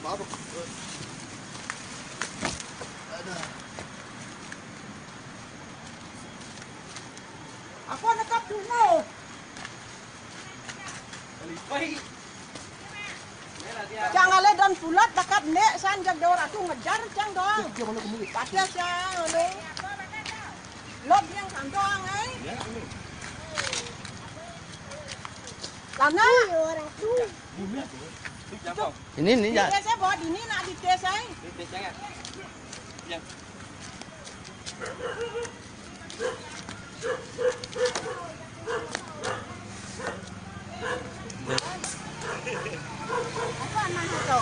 Aku nekap dulu. Jangan le dan bulat dekat nek sanjak dor aku ngejar cang dong. Pakai cang anu. Lot yang kantong Lana orang tu. Ini ya. Saya bawa di ini nak di tes saya. Di tes ya. Ya. Apa anak itu?